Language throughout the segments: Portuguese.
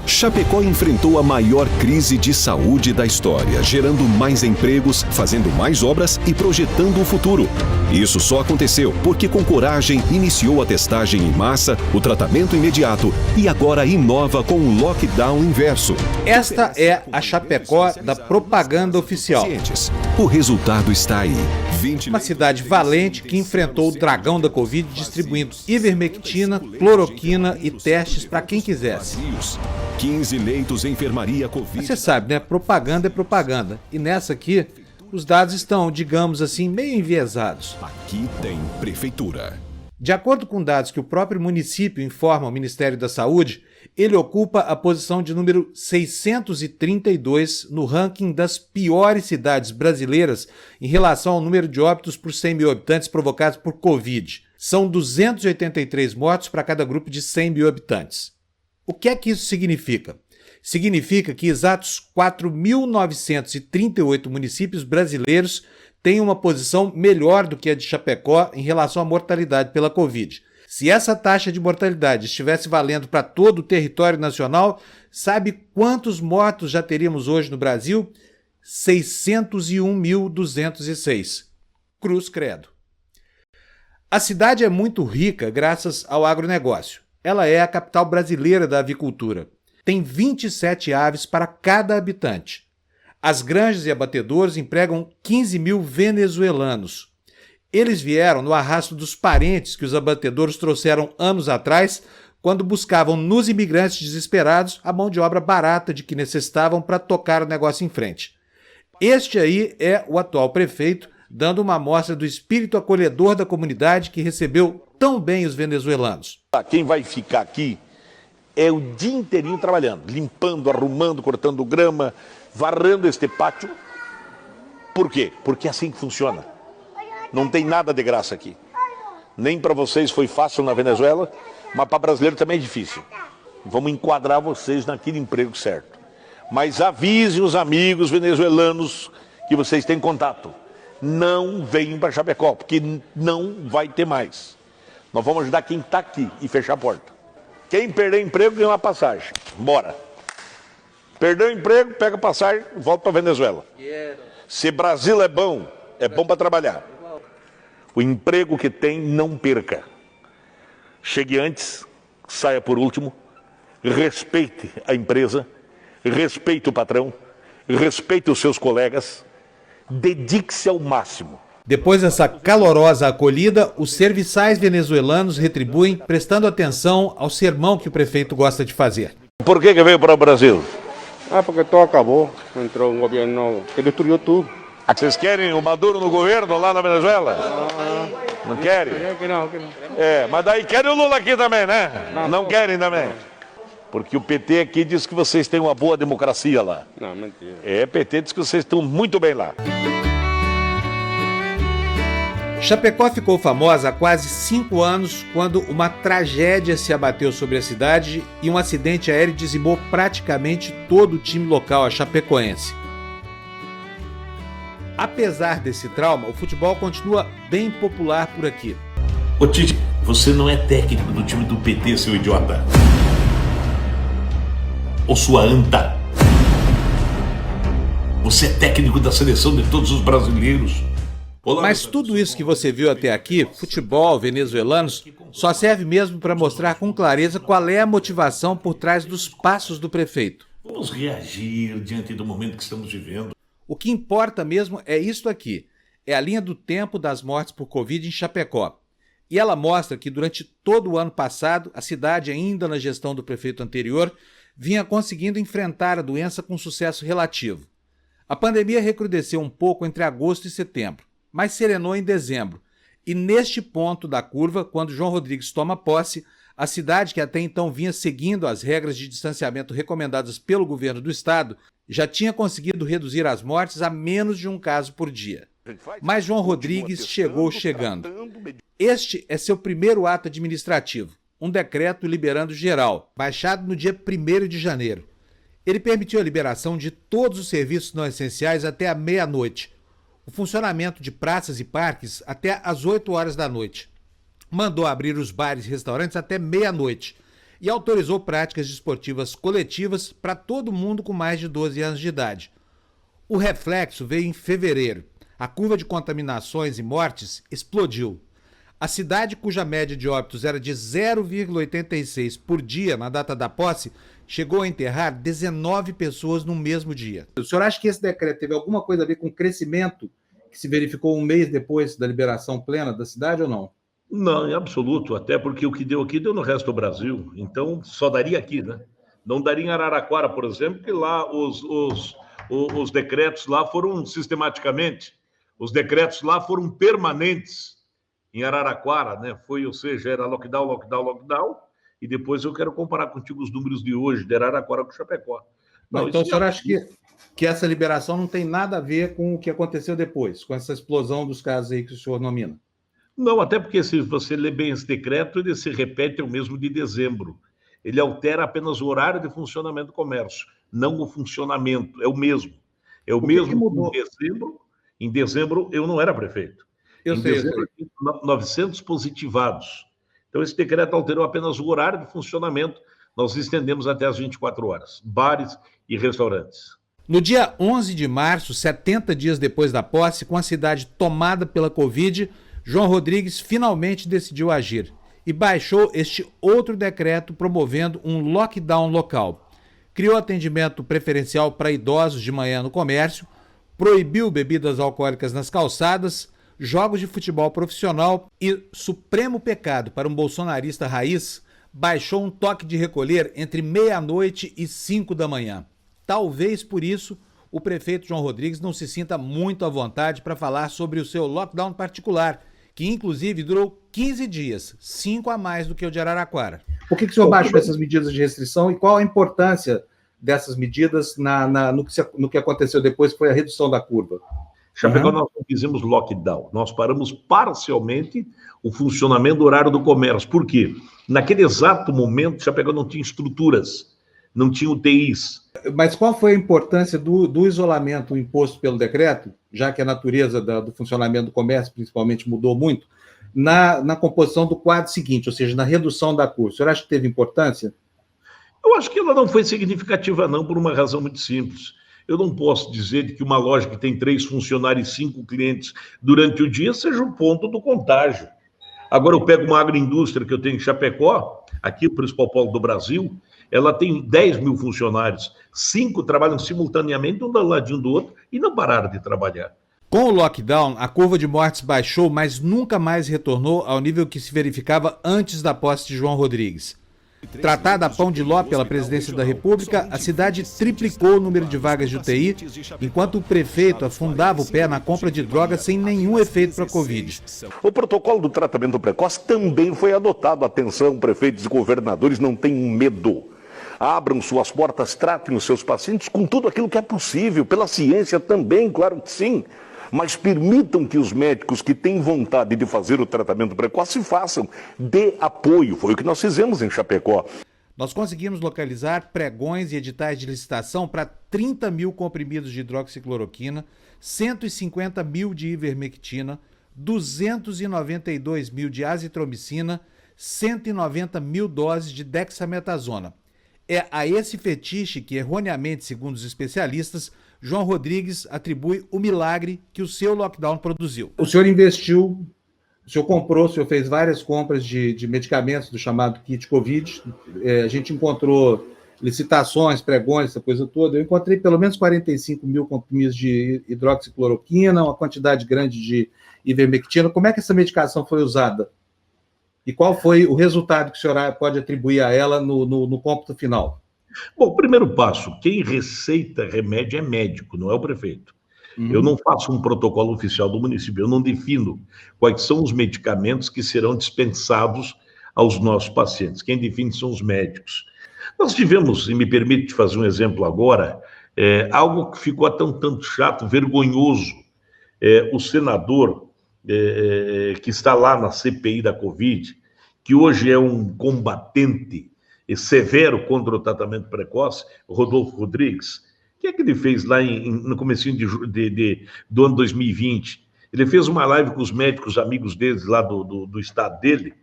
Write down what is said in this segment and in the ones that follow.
Chapecó enfrentou a maior crise de saúde da história, gerando mais empregos, fazendo mais obras e projetando o futuro. Isso só aconteceu porque, com coragem, iniciou a testagem em massa, o tratamento imediato e agora inova com o lockdown inverso. Esta é a Chapecó da propaganda oficial. O resultado está aí. Uma cidade valente que enfrentou o dragão da Covid distribuindo ivermectina, cloroquina e testes para quem quisesse. 15 leitos em enfermaria Covid. Mas você sabe, né? Propaganda é propaganda. E nessa aqui, os dados estão, digamos assim, meio enviesados. Aqui tem prefeitura. De acordo com dados que o próprio município informa ao Ministério da Saúde, ele ocupa a posição de número 632 no ranking das piores cidades brasileiras em relação ao número de óbitos por 100 mil habitantes provocados por Covid. São 283 mortos para cada grupo de 100 mil habitantes. O que é que isso significa? Significa que exatos 4.938 municípios brasileiros têm uma posição melhor do que a de Chapecó em relação à mortalidade pela Covid. Se essa taxa de mortalidade estivesse valendo para todo o território nacional, sabe quantos mortos já teríamos hoje no Brasil? 601.206. Cruz credo. A cidade é muito rica graças ao agronegócio. Ela é a capital brasileira da avicultura. Tem 27 aves para cada habitante. As granjas e abatedouros empregam 15 mil venezuelanos. Eles vieram no arrasto dos parentes que os abatedouros trouxeram anos atrás, quando buscavam nos imigrantes desesperados a mão de obra barata de que necessitavam para tocar o negócio em frente. Este aí é o atual prefeito, dando uma amostra do espírito acolhedor da comunidade que recebeu tão bem os venezuelanos. Quem vai ficar aqui é o dia inteirinho trabalhando, limpando, arrumando, cortando grama, varrando este pátio. Por quê? Porque é assim que funciona. Não tem nada de graça aqui. Nem para vocês foi fácil na Venezuela, mas para brasileiro também é difícil. Vamos enquadrar vocês naquele emprego certo. Mas avise os amigos venezuelanos que vocês têm contato. Não venham para Chapecó, porque não vai ter mais. Nós vamos ajudar quem está aqui e fechar a porta. Quem perder emprego ganha uma passagem. Bora. Perdeu o emprego, pega a passagem e volta para a Venezuela. Se Brasil é bom para trabalhar. O emprego que tem, não perca. Chegue antes, saia por último, respeite a empresa, respeite o patrão, respeite os seus colegas, dedique-se ao máximo. Depois dessa calorosa acolhida, os serviçais venezuelanos retribuem prestando atenção ao sermão que o prefeito gosta de fazer. Por que veio para o Brasil? Porque todo acabou, entrou um governo que destruiu tudo. Vocês querem o Maduro no governo lá na Venezuela? Não querem? Que não. Mas daí querem o Lula aqui também, né? Não querem também. Porque o PT aqui diz que vocês têm uma boa democracia lá. Não, mentira. PT diz que vocês estão muito bem lá. Chapecó ficou famosa há quase 5 anos quando uma tragédia se abateu sobre a cidade e um acidente aéreo dizimou praticamente todo o time local, a chapecoense. Apesar desse trauma, o futebol continua bem popular por aqui. Ô Tite, você não é técnico do time do PT, seu idiota. Ou sua anta. Você é técnico da seleção de todos os brasileiros. Mas tudo isso que você viu até aqui, futebol, venezuelanos, só serve mesmo para mostrar com clareza qual é a motivação por trás dos passos do prefeito. Vamos reagir diante do momento que estamos vivendo. O que importa mesmo é isto aqui, é a linha do tempo das mortes por Covid em Chapecó. E ela mostra que durante todo o ano passado, a cidade, ainda na gestão do prefeito anterior, vinha conseguindo enfrentar a doença com sucesso relativo. A pandemia recrudesceu um pouco entre agosto e setembro, mas serenou em dezembro. E neste ponto da curva, quando João Rodrigues toma posse, a cidade, que até então vinha seguindo as regras de distanciamento recomendadas pelo governo do estado, já tinha conseguido reduzir as mortes a menos de um caso por dia. Mas João Rodrigues chegou chegando. Este é seu primeiro ato administrativo, um decreto liberando geral, baixado no dia 1º de janeiro. Ele permitiu a liberação de todos os serviços não essenciais até a meia-noite, o funcionamento de praças e parques até às 8 horas da noite. Mandou abrir os bares e restaurantes até meia-noite e autorizou práticas desportivas coletivas para todo mundo com mais de 12 anos de idade. O reflexo veio em fevereiro. A curva de contaminações e mortes explodiu. A cidade, cuja média de óbitos era de 0,86 por dia na data da posse, chegou a enterrar 19 pessoas no mesmo dia. O senhor acha que esse decreto teve alguma coisa a ver com o crescimento que se verificou um mês depois da liberação plena da cidade ou não? Não, em absoluto, até porque o que deu aqui deu no resto do Brasil, então só daria aqui, né? Não daria em Araraquara, por exemplo, que lá os decretos lá foram sistematicamente, os decretos lá foram permanentes em Araraquara, né? Foi, ou seja, era lockdown, lockdown, lockdown, e depois eu quero comparar contigo os números de hoje, de Araraquara com Chapecó. Não, então o senhor acha que essa liberação não tem nada a ver com o que aconteceu depois, com essa explosão dos casos aí que o senhor nomina? Não, até porque se você ler bem esse decreto, ele se repete o mesmo de dezembro. Ele altera apenas o horário de funcionamento do comércio, não o funcionamento, é o mesmo. É o mesmo que mudou? em dezembro. Em dezembro eu não era prefeito. Em dezembro eu tinha 900 positivados. Então esse decreto alterou apenas o horário de funcionamento. Nós estendemos até as 24 horas, bares e restaurantes. No dia 11 de março, 70 dias depois da posse, com a cidade tomada pela Covid, João Rodrigues finalmente decidiu agir e baixou este outro decreto promovendo um lockdown local. Criou atendimento preferencial para idosos de manhã no comércio, proibiu bebidas alcoólicas nas calçadas, jogos de futebol profissional e, supremo pecado para um bolsonarista raiz, baixou um toque de recolher entre meia-noite e 5 da manhã. Talvez por isso o prefeito João Rodrigues não se sinta muito à vontade para falar sobre o seu lockdown particular, que inclusive durou 15 dias, 5 a mais do que o de Araraquara. Por que o senhor baixou essas medidas de restrição e qual a importância dessas medidas no que aconteceu depois, que foi a redução da curva? Chapecó, nós não fizemos lockdown, nós paramos parcialmente o funcionamento do horário do comércio. Por quê? Naquele exato momento, Chapecó não tinha estruturas, não tinha UTIs. Mas qual foi a importância do isolamento imposto pelo decreto, já que a natureza do funcionamento do comércio, principalmente, mudou muito, na composição do quadro seguinte, ou seja, na redução da curva? O senhor acha que teve importância? Eu acho que ela não foi significativa, não, por uma razão muito simples. Eu não posso dizer que uma loja que tem 3 funcionários e 5 clientes durante o dia seja o ponto do contágio. Agora, eu pego uma agroindústria que eu tenho em Chapecó, aqui o principal polo do Brasil, ela tem 10 mil funcionários, 5 trabalham simultaneamente, um do ladinho do outro, e não pararam de trabalhar. Com o lockdown, a curva de mortes baixou, mas nunca mais retornou ao nível que se verificava antes da posse de João Rodrigues. Tratada a pão de ló pela presidência da República, a cidade triplicou o número de vagas de UTI, enquanto o prefeito afundava o pé na compra de drogas sem nenhum efeito para a Covid. O protocolo do tratamento precoce também foi adotado. Atenção, prefeitos e governadores, não tenham medo. Abram suas portas, tratem os seus pacientes com tudo aquilo que é possível, pela ciência também, claro que sim. Mas permitam que os médicos que têm vontade de fazer o tratamento precoce façam. Dê apoio. Foi o que nós fizemos em Chapecó. Nós conseguimos localizar pregões e editais de licitação para 30 mil comprimidos de hidroxicloroquina, 150 mil de ivermectina, 292 mil de azitromicina, 190 mil doses de dexametasona. É a esse fetiche que, erroneamente, segundo os especialistas, João Rodrigues atribui o milagre que o seu lockdown produziu. O senhor investiu, o senhor comprou, o senhor fez várias compras de medicamentos do chamado kit Covid. A gente encontrou licitações, pregões, essa coisa toda. Eu encontrei pelo menos 45 mil comprimidos de hidroxicloroquina, uma quantidade grande de ivermectina. Como é que essa medicação foi usada? E qual foi o resultado que o senhor pode atribuir a ela no cômputo final? Bom, primeiro passo, quem receita remédio é médico, não é o prefeito. Eu não faço um protocolo oficial do município, eu não defino quais são os medicamentos que serão dispensados aos nossos pacientes. Quem define são os médicos. Nós tivemos, e me permite te fazer um exemplo agora, algo que ficou tanto chato, vergonhoso. O senador que está lá na CPI da Covid, que hoje é um combatente severo contra o tratamento precoce, Rodolfo Rodrigues. O que é que ele fez lá no comecinho do ano 2020? Ele fez uma live com os médicos amigos deles lá do estado dele,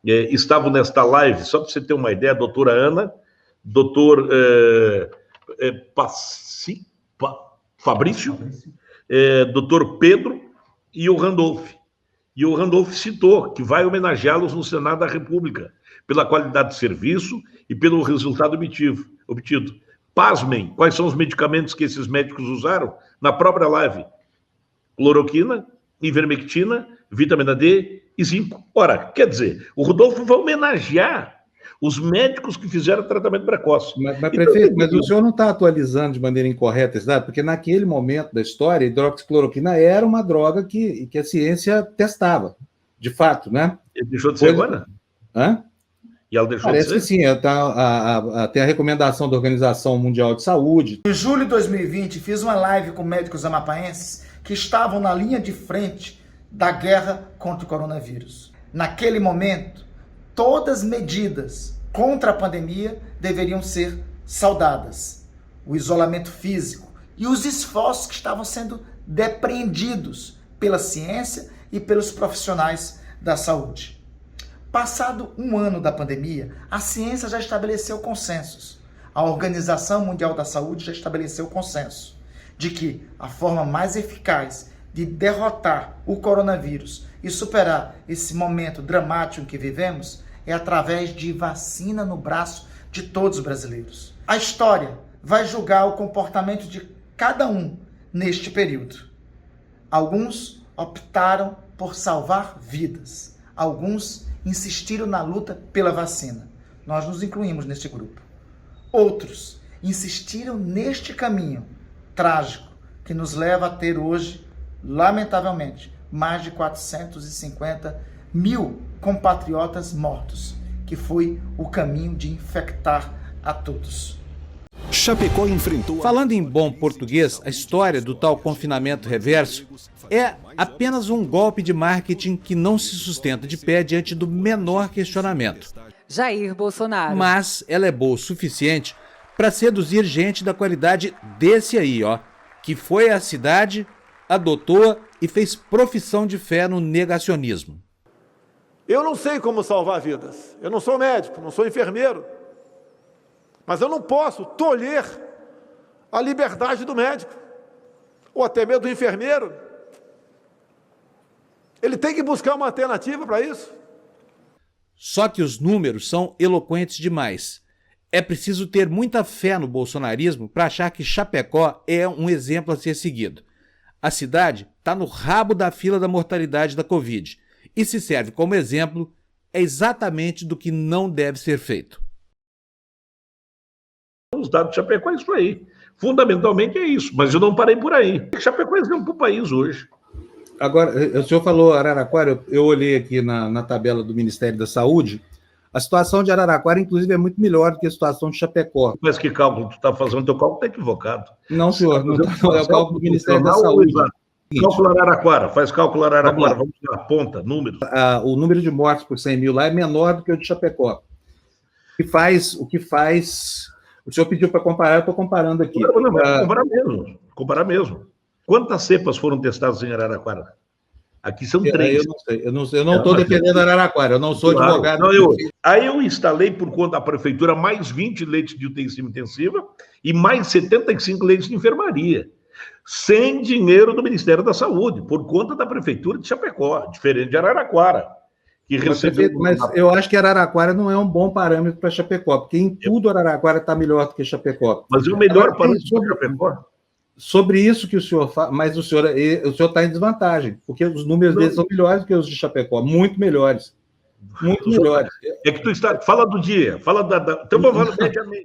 estavam nesta live, só para você ter uma ideia, a doutora Ana, doutor Fabrício, doutor Pedro e o Randolph. E o Randolph citou que vai homenageá-los no Senado da República pela qualidade de serviço e pelo resultado obtido. Pasmem, quais são os medicamentos que esses médicos usaram na própria live? Cloroquina, ivermectina, vitamina D e zinco. Ora, quer dizer, o Rodolfo vai homenagear os médicos que fizeram tratamento precoce. Mas prefeito, mas o senhor não está atualizando de maneira incorreta esse dado? Porque naquele momento da história, a hidroxicloroquina era uma droga que a ciência testava, de fato, né? Ele deixou de ser agora? Hã? E ela deixou Parece de ser? que sim, tem a recomendação da Organização Mundial de Saúde. Em julho de 2020, fiz uma live com médicos amapaenses que estavam na linha de frente da guerra contra o coronavírus. Naquele momento, todas as medidas contra a pandemia deveriam ser saudadas. O isolamento físico e os esforços que estavam sendo depreendidos pela ciência e pelos profissionais da saúde. Passado um ano da pandemia, a ciência já estabeleceu consensos. A Organização Mundial da Saúde já estabeleceu consenso de que a forma mais eficaz de derrotar o coronavírus e superar esse momento dramático em que vivemos é através de vacina no braço de todos os brasileiros. A história vai julgar o comportamento de cada um neste período. Alguns optaram por salvar vidas. Alguns insistiram na luta pela vacina. Nós nos incluímos neste grupo. Outros insistiram neste caminho trágico que nos leva a ter hoje, lamentavelmente, mais de 450 mil compatriotas mortos, que foi o caminho de infectar a todos. Chapecó enfrentou... Falando em bom português, a história do tal confinamento reverso é apenas um golpe de marketing que não se sustenta de pé diante do menor questionamento. Jair Bolsonaro. Mas ela é boa o suficiente para seduzir gente da qualidade desse aí, ó, que foi à cidade, adotou e fez profissão de fé no negacionismo. Eu não sei como salvar vidas. Eu não sou médico, não sou enfermeiro. Mas eu não posso tolher a liberdade do médico, ou até mesmo do enfermeiro. Ele tem que buscar uma alternativa para isso. Só que os números são eloquentes demais. É preciso ter muita fé no bolsonarismo para achar que Chapecó é um exemplo a ser seguido. A cidade está no rabo da fila da mortalidade da Covid e se serve como exemplo é exatamente do que não deve ser feito. Os dados de Chapecó é isso aí. Fundamentalmente é isso, mas eu não parei por aí. Chapecó é exemplo para o país hoje. Agora, o senhor falou Araraquara, eu olhei aqui na tabela do Ministério da Saúde, a situação de Araraquara, inclusive, é muito melhor do que a situação de Chapecó. Mas que cálculo tu está fazendo? Teu cálculo está equivocado. Não, senhor, não é o cálculo do Ministério da Saúde. Cálculo Araraquara, faz cálculo Araraquara, vamos lá, ponta, números. O número de mortes por 100 mil lá é menor do que o de Chapecó. O que faz... O senhor pediu para comparar, eu estou comparando aqui. Não, comparar mesmo. Quantas cepas foram testadas em Araraquara? Aqui são 3. Eu não estou defendendo Araraquara, eu não sou advogado. Não, aí eu instalei por conta da prefeitura mais 20 leitos de UTI intensiva e mais 75 leitos de enfermaria. Sem dinheiro do Ministério da Saúde, por conta da prefeitura de Chapecó, diferente de Araraquara. Mas eu acho que Araraquara não é um bom parâmetro para Chapecó, porque em tudo Araraquara está melhor do que Chapecó. Mas é o melhor parâmetro para Chapecó. Sobre isso que o senhor fala, mas o senhor está em desvantagem, porque os números deles são melhores do que os de Chapecó, muito melhores. Muito melhores. É que tu está. Fala do dia, fala então vamos falar do mediamente.